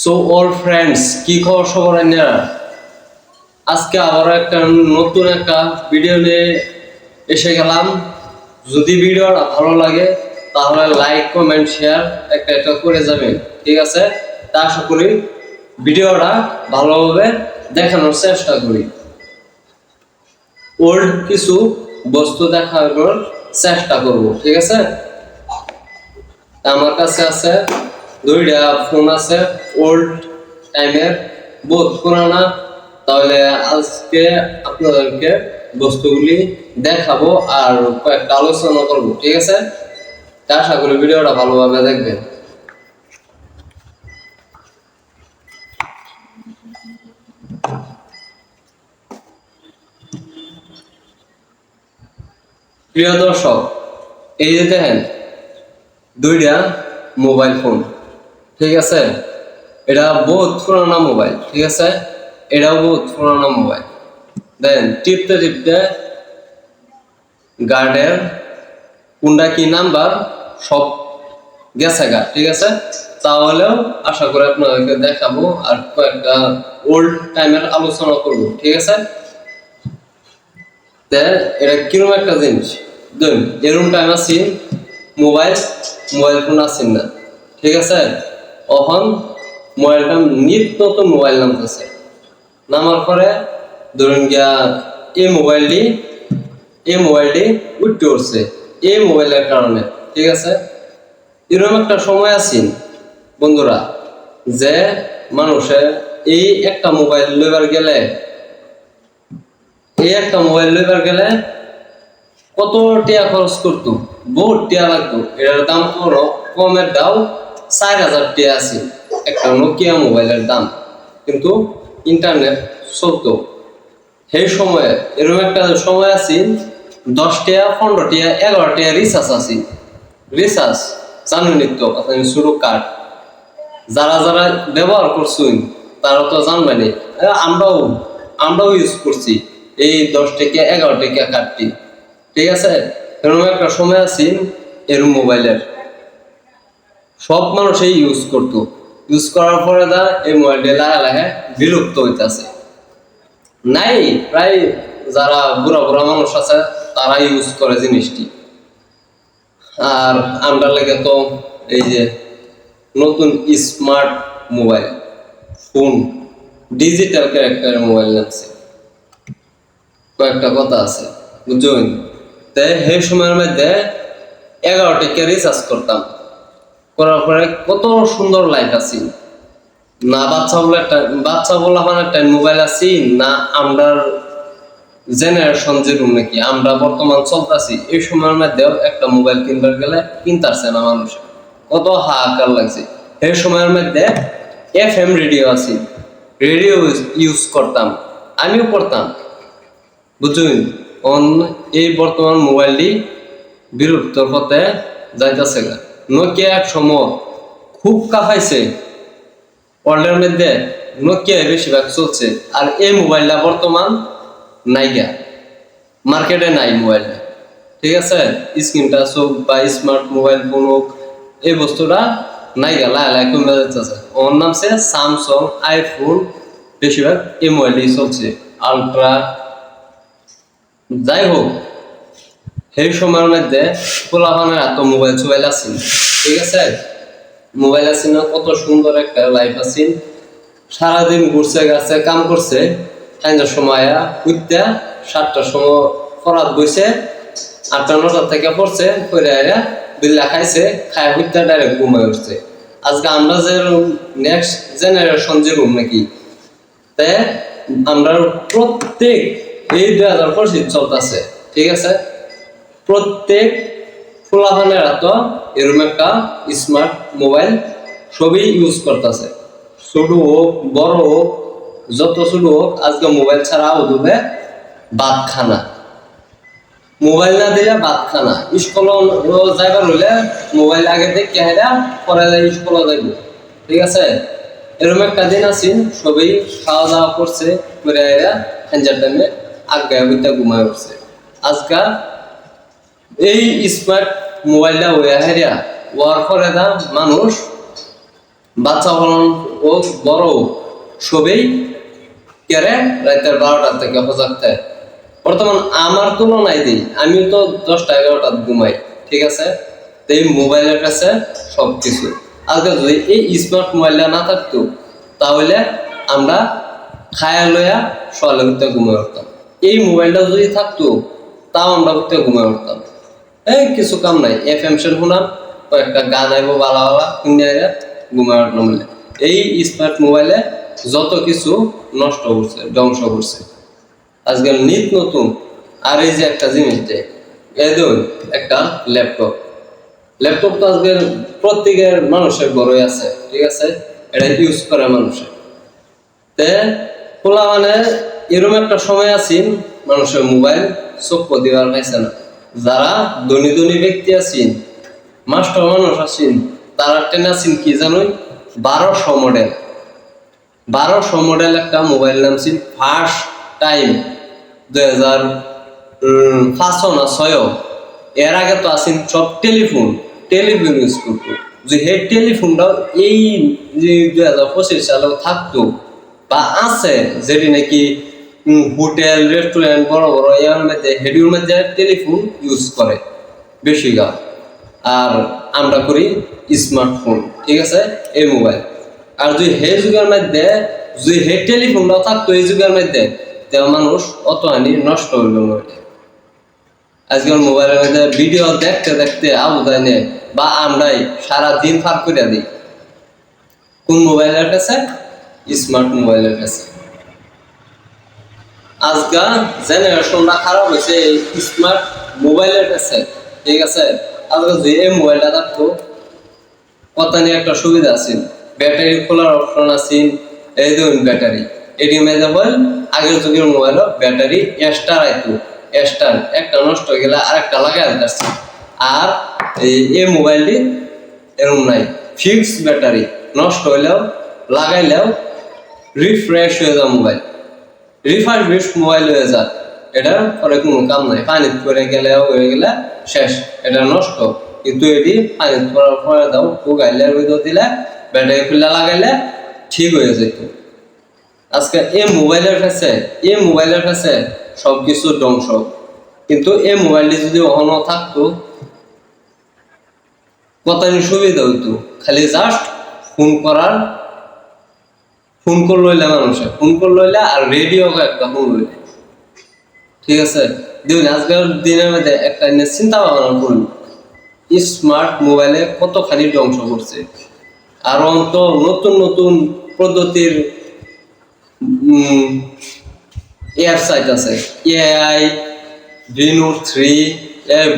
So all friends, কি খবর সবার? আজকে আবার একটা নতুন একটা ভিডিও নিয়ে এসে গেলাম। যদি ভিডিওটা ভালো লাগে তাহলে লাইক কমেন্ট শেয়ার একটা একটা করে যাবেন, ঠিক আছে? তা আশা করি ভিডিওটা ভালোভাবে দেখানোর চেষ্টা করি। ওল্ড কিছু বস্তু দেখানোর চেষ্টা করব, ঠিক আছে? আমার কাছে আছে দুইটা ফোন আছে, ওল্ড টাইমের, বহুত পুরানা। তাহলে আজকে আপনাদেরকে বস্তুগুলি দেখাবো আর কয়েকটা আলোচনা করব, ঠিক আছে? আশা করি ভিডিওটা ভালোভাবে দেখবেন। প্রিয় দর্শক, এই যে দেখেন দুইটা মোবাইল ফোন, ঠিক আছে? এটা বহুত পুরানা মোবাইল, ঠিক আছে? এটাও বহুত পুরানা মোবাইল। দেন টিপতে টিপতে গার্ডের কোনটা কি নাম্বার সব গেছে গা, ঠিক আছে? তাহলেও আশা করি আপনাদেরকে দেখাবো আর কয়েকটা ওল্ড টাইমের আলোচনা করবো, ঠিক আছে? এটা কিরকম একটা জিনিস, ধরুন এরকম টাইম আছি মোবাইল ফোন আসেন না, ঠিক আছে? তখন মোবাইলটা নিত্য নতুন মোবাইল নামতেছে, নামার পরে ধরুন গিয়া এই মোবাইলটি উঠতে উঠছে এই মোবাইলের কারণে, ঠিক আছে? এরকম একটা সময় আছেন বন্ধুরা যে মানুষে এই একটা মোবাইল লইবার গেলে কত টাকা খরচ করতো, বহুত টাকা লাগতো। এটার দাম কমের দাও 4,000 টাকা আছে একটা নোকিয়া মোবাইলের দাম, কিন্তু ইন্টারনেট চলতো। সেই সময়ে এরকম একটা সময় আছে 10 টাকা 15 টাকা 11 টাকা রিচার্জ আছে। রিচার্জ জানেন তো আপনি, শুরু কার্ড যারা যারা ব্যবহার করছেন তারা তো জানবেন। আমরাও ইউজ করছি এই 10 টাকা 11 টাকা কার্ডটি, ঠিক আছে? এরকম একটা সময় আছে এরকম মোবাইলের সব মানুষই ইউজ করার পরে এই মোবাইলটি লাহে লাহে বিলুপ্ত হইতেছে। নাই, প্রায় যারা বুড়া বুড়া মানুষ আছে তারা ইউজ করে জিনিসটি। আর আমরা লাগে তো এই যে নতুন স্মার্ট মোবাইল ফোন, ডিজিটাল ক্যারেক্টারের মোবাইল নামছে, কয়েকটা কথা আছে বুঝছেন? তাই সেই সময়ের মধ্যে 11 টাকা রিচার্জ করতাম, করার পরে কত সুন্দর লাইফ আছি না। বাচ্চা বলা মানে একটা মোবাইল আছি না, আমরা জেনারেশন যেরকম নাকি আমরা বর্তমান চলতেছি এই সময়ের মধ্যে একটা মোবাইল কিনবার গেলে কিনতেছে না মানুষ, কত হাহাকার লাগছে। এই সময়ের মধ্যে FM রেডিও আছে, রেডিও ইউজ করতাম, আমিও করতাম, বুঝছেন? এই বর্তমান মোবাইলটি বিলুপ্তর পথে যাইতেছে। নোকিয়া এক সময় খুব কাঁপাইছে, ওয়ার্ল্ডের মধ্যে নোকিয়া বেশিরভাগ চলছে। আর এই মোবাইলটা বর্তমান নাইগা, মার্কেটে নাই মোবাইলটা, ঠিক আছে? স্ক্রিন টাচ হোক বা স্মার্ট মোবাইল ফোন হোক, এই বস্তুটা নাইগা, লায় কমে যাচ্ছে। ওর নামছে স্যামসাং, আইফোন, বেশিরভাগ এই মোবাইলটি চলছে, আলট্রা। যাই হোক, সেই সময়ের মধ্যে পোলাপানের এত মোবাইল আছে, ঠিক আছে? মোবাইল আছে না, কত সুন্দর একটা লাইফ আছে। সারাদিন ঘুরছে গেছে, কাম করছে, 5টার সময় উঠতে 7টার সময় পড়াত বইছে, 8টা-9টা থেকে পড়ছে, পড়ে আয়া বিল্লা খাইছে, খায় উঠতে ডাইরেক্ট ঘুমায় উঠছে। আজকে আমরা যে নেক্সট জেনারেশন যেরকম নাকি, তাই আমরা প্রত্যেক এই 2025 চলতেছে, ঠিক আছে? প্রত্যেক ফুলাফানের তো এরকম একটা স্মার্ট মোবাইল সবই ইউজ করতেছে, ছোট হোক বড় হোক, যত ছোট হোক, আজকে মোবাইল ছাড়া উঠবে ভাত খানা, মোবাইল না দিলে ভাত খানা। স্কুল যাইবার হইলে মোবাইল আগে দেখে হেরা পরে স্কুলে যাইব, ঠিক আছে? এরকম একটা দিন আছেন সবই খাওয়া দাওয়া করছে করে এরা খাঞ্জার টাইমে আজ্ঞায় বইতে ঘুমায় উঠছে। আজকাল এই স্মার্ট মোবাইলটা হইয়া হেরিয়া ওয়ার পরে মানুষ বাচ্চা পালন ও বড় সবেই কেরে রাতের 12টা থেকে সজাগ। বর্তমান আমার তুলনায় দিই, আমি তো 10টা-11টা ঘুমাই, ঠিক আছে? তো এই মোবাইলের কাছে সবকিছু। আজকে যদি এই স্মার্ট মোবাইলটা না থাকতো তাহলে আমরা খায়া লইয়া সকালে উঠতে ঘুমিয়ে উঠতাম। এই মোবাইলটা যদি থাকতো তাও আমরা উঠতে ঘুমিয়ে উঠতাম। এই কিছু কাম নাই, FM শুনাম, কয়েকটা গান আইব বালা বালা শুনে ঘুমিয়ে উঠলাম। এই স্মার্ট মোবাইলে যত কিছু নষ্ট করছে, ধ্বংস করছে। আজকাল নিত নতুন আর এই যে একটা জিনিস দেয়, এই ধরুন একটা ল্যাপটপ। ল্যাপটপ তো আজকের প্রত্যেকের মানুষের ঘরে আছে, ঠিক আছে? এটা ইউজ করে মানুষের। তে খোলা মানে এরকম একটা সময় আছেন মানুষের মোবাইল চোখ দিবার পাইছে না। যারা ধনী ধনী ব্যক্তি আছেন, মাস্টার মানুষ আছেন, তারা টেন আছেন কি জানোই 1200 মডেল। 1200 মডেল একটা মোবাইল নামছিল ফার্স্ট টাইম 2005 না 6। এর আগে তো আছেন সব টেলিফোন ইউজ করতো। যে হে টেলিফোনটাও এই যে 2025 সালেও থাকতো বা আছে, যেটি নাকি হোটেল রেস্টুরেন্ট বড় বড় এর মধ্যে হেডির মধ্যে টেলিফোন ইউজ করে বেশি গা। আর আমরা করি স্মার্টফোন, ঠিক আছে? এই মোবাইল। আর যদি হে যুগের মধ্যে যদি হে টেলিফোনটাও থাকতো এই যুগের মধ্যে, তেও মানুষ অতহানি নষ্ট হইল না। আজকাল মোবাইলের মধ্যে ভিডিও দেখতে দেখতে আবুদায় নেই বা আমরাই সারাদিন পার করে দিই কোন মোবাইলের কাছে? স্মার্ট মোবাইলের কাছে। আজকাল জেনারেশনটা খারাপ হয়েছে এই স্মার্ট মোবাইলের কাছে, ঠিক আছে? আজকাল যে এই মোবাইলটা থাকতো কত নিয়ে একটা সুবিধা আছে, ব্যাটারি খোলার অপশন আছে। এই ধরুন ব্যাটারি, এটি মেজে বল আগের যুগের মোবাইলও ব্যাটারি এক্সট্রা রাখতো, এক্সট্রা একটা নষ্ট হয়ে গেলে আর একটা লাগাই আসছে। আর এই মোবাইলটি এরকম নাই, ফিক্সড ব্যাটারি, নষ্ট হইলেও লাগাইলেও রিফ্রেশ হয়ে যাও মোবাইল, রিফারবিশ মোবাইল হয়ে যায়। এটার পরে কোনো কাম নাই, পানি করে গেলেও হয়ে গেলে শেষ, এটা নষ্ট। কিন্তু এটি পানি করার পরে দাও গাইলে ভিতর দিলে ব্যাটারি খুলে লাগাইলে ঠিক হয়ে যেত। আজকে এই মোবাইলের কাছে সবকিছু ধ্বংস। কিন্তু এই মোবাইলটি যদি অহনো থাকতো কতই সুবিধা হইতো। খালি জাস্ট ফোন কল লইলে মানুষে ফোন কল লইলে আর রেডিও একটা ফোন লইলে, ঠিক আছে? দেখুন আজকের দিনের মধ্যে একটা চিন্তা ভাবনা করুন, স্মার্ট মোবাইলে কতখানি ধ্বংস করছে। আর অন্ত নতুন নতুন পদ্ধতির ওয়েবসাইট আছে, AI, Reno 3,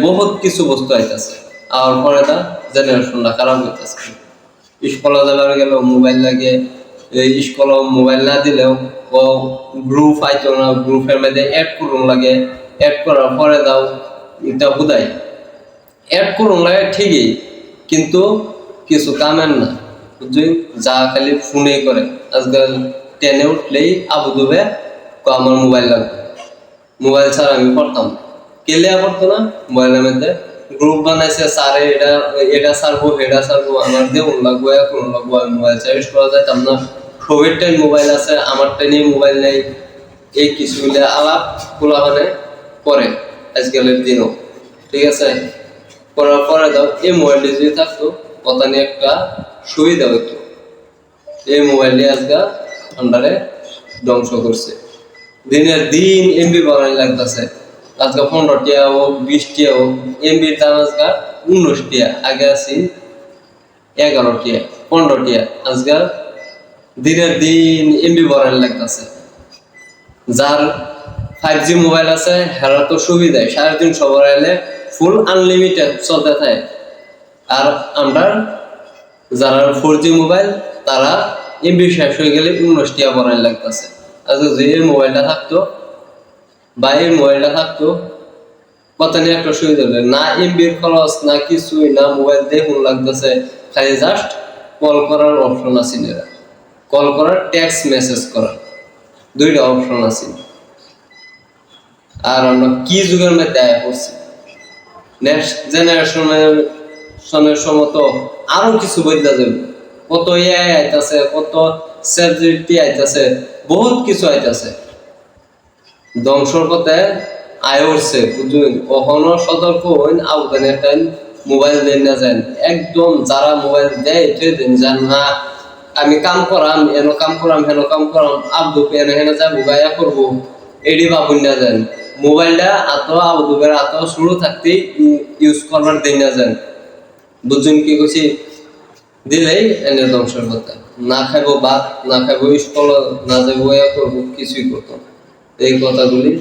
বহুত কিছু বস্তু আইতেছে। আর পরে তা জেনারেশনটা খারাপ হইতেছে। স্কুলে যাবার গেল মোবাইল লাগে, স্কুলে মোবাইল না দিলেও গ্রুপ আইতো না, গ্রুপের মধ্যে অ্যাড করুন লাগে, অ্যাড করার পরে দাও এটা বুঝাই অ্যাড করুন লাগে ঠিকই, কিন্তু কিছু কামের না, বুঝলি? যা খালি ফোনে করে। আজকাল 10-এ উঠলেই আবু দুবে আমার মোবাইল লাগবে, মোবাইল ছাড়া আমি পড়তাম। কেলিয়া পড়তো না, মোবাইলের মধ্যে গ্রুপ বানাইছে, স্যারে এটা সারবো এটা সারবো, আমার দেউন লাগবো এখন লাগবো, আমি মোবাইল সার্ভিস করা যাইতাম না। সবের টাইম মোবাইল আছে, আমার টাইমে মোবাইল নেই। এই কিছুগুলো আলাপ খোলাখানে করে আজকালের দিনও, ঠিক আছে? করার পরে দাও এই মোবাইলটি যদি থাকতো কত নিয়ে একটা সুবিধা হইতো। এই মোবাইলটি আজকে আন্ডারে ধ্বংস করছে। দিনের দিন এমবি বানাই লাগতেছে। আজকে 15 টিয়া হোক 20 টিয়া হোক, এমবির দাম আজকে 19 টিয়া, আগে আছি 11 টিয়া 15 টিয়া। আজকে দিনের দিন এমবি বানাই লাগতেছে। যার 5G মোবাইল আছে হেরা তো সুবিধায় 3.5 বাড়াইলে ফুল আনলিমিটেড চলতে থাকে। আর আমরা যারা 4G মোবাইল তারা এমবি শেষ হয়ে গেলে 19 টিয়া বানাই লাগতেছে। আজকে যে মোবাইলটা থাকতো বা এই মোবাইলটা থাকতো কত নিয়ে একটা সুবিধা হলো না, এমবির খরচ না কিছুই না, মোবাইল দেখুন লাগতেছে, খালি জাস্ট কল করার অপশন আছে, কল করার টেক্সট মেসেজ করার, দুইটা অপশন আছে। আর আমরা কি যুগের মধ্যে আয়া করছি। নেক্সট জেনারেশনের সময় তো আরো কিছু বদলা যাবে, কত এআই আইতাছে, কত চ্যাটজিপিটি আইতাছে, বহুত কিছু আইতাছে। ধ্বংসর পথে আয় উঠছে বুঝুন। কখনো সতর্ক হইন, আবদানের টাইম মোবাইল দেন না যান। একদম যারা মোবাইল দেয় এটাই দেন যান না। আমি কাম করাম, এন কাম করাম, হেন কাম করাম, আব্দু এনে হেনে যাবো গায়া করবো, এডি ভাবুন না যান। মোবাইলটা এত আব্দুবের এত শুরু থাকতেই ইউজ করবার দেন না যান। বুঝুন কি কইছি? দিলেই এনে ধ্বংসের কথা। না খাইবো ভাত, না খাইবো স্কুল, না যাবো করবো, কিছুই করতো না। এই কথাগুলি